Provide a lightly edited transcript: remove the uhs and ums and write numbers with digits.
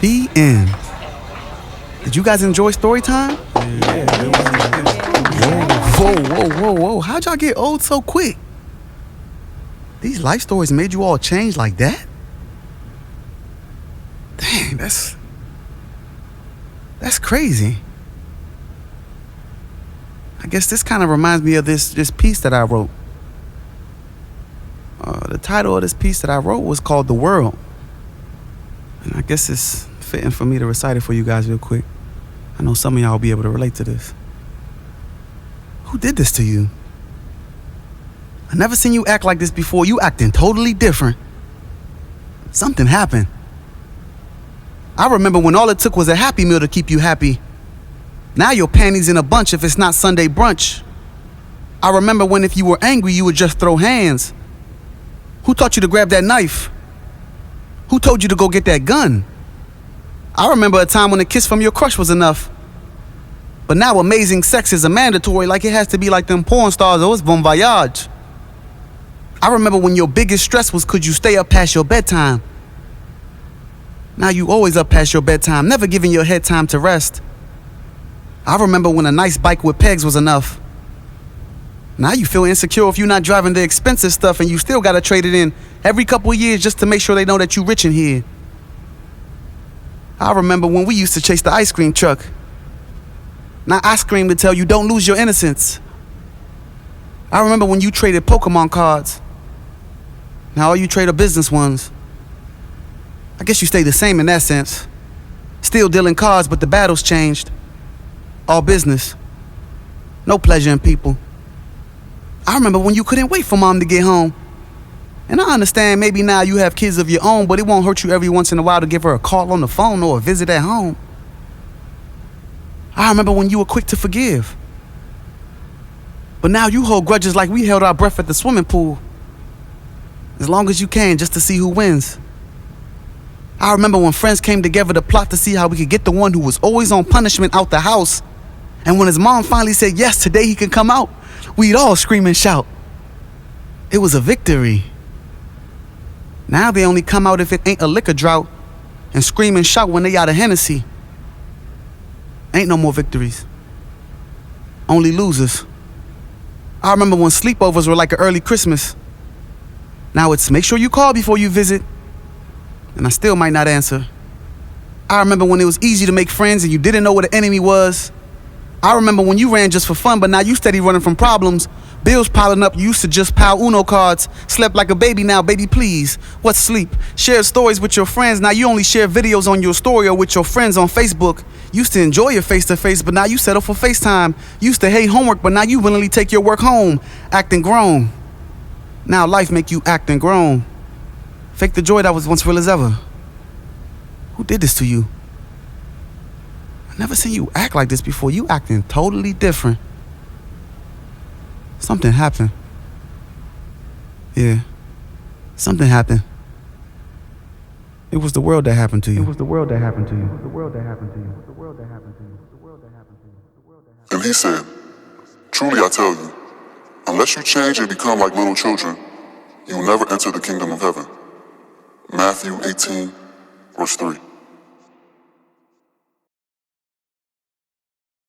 The end. Did you guys enjoy story time? Whoa. How'd y'all get old so quick? These life stories made you all change like that? Dang, that's crazy. I guess this kind of reminds me of this piece that I wrote. The title of this piece that I wrote was called The World. And I guess it's fitting for me to recite it for you guys real quick. I know some of y'all will be able to relate to this. Who did this to you? I never seen you act like this before. You acting totally different. Something happened. I remember when all it took was a Happy Meal to keep you happy. Now your panties in a bunch if it's not Sunday brunch. I remember when if you were angry, you would just throw hands. Who taught you to grab that knife? Who told you to go get that gun? I remember a time when a kiss from your crush was enough. But now amazing sex is a mandatory, like it has to be like them porn stars or it's bon voyage. I remember when your biggest stress was could you stay up past your bedtime. Now you always up past your bedtime, never giving your head time to rest. I remember when a nice bike with pegs was enough. Now you feel insecure if you're not driving the expensive stuff and you still gotta trade it in every couple of years just to make sure they know that you rich in here. I remember when we used to chase the ice cream truck. Now I scream to tell you don't lose your innocence. I remember when you traded Pokemon cards. Now all you trade are business ones. I guess you stay the same in that sense. Still dealing cards, but the battle's changed. All business. No pleasure in people. I remember when you couldn't wait for mom to get home. And I understand maybe now you have kids of your own, but it won't hurt you every once in a while to give her a call on the phone or a visit at home. I remember when you were quick to forgive. But now you hold grudges like we held our breath at the swimming pool. As long as you can, just to see who wins. I remember when friends came together to plot to see how we could get the one who was always on punishment out the house. And when his mom finally said, yes, today he can come out, we'd all scream and shout. It was a victory. Now they only come out if it ain't a liquor drought and scream and shout when they out of Hennessy. Ain't no more victories. Only losers. I remember when sleepovers were like an early Christmas. Now it's make sure you call before you visit. And I still might not answer. I remember when it was easy to make friends and you didn't know what an enemy was. I remember when you ran just for fun, but now you steady running from problems. Bills piling up, you used to just pile Uno cards. Slept like a baby now, baby please. What's sleep? Shared stories with your friends, now you only share videos on your story or with your friends on Facebook. Used to enjoy your face-to-face, but now you settle for FaceTime. Used to hate homework, but now you willingly take your work home. Acting grown. Now life make you acting grown. Fake the joy that was once real as ever. Who did this to you? I never seen you act like this before. You acting totally different. Something happened. Yeah. Something happened. It was the world that happened to you. It was the world that happened to you. The world that happened to you. The world that happened to you. The world that happened to you. The world that happened to you. And he said, truly I tell you, unless you change and become like little children, you will never enter the kingdom of heaven. Matthew 18, verse 3.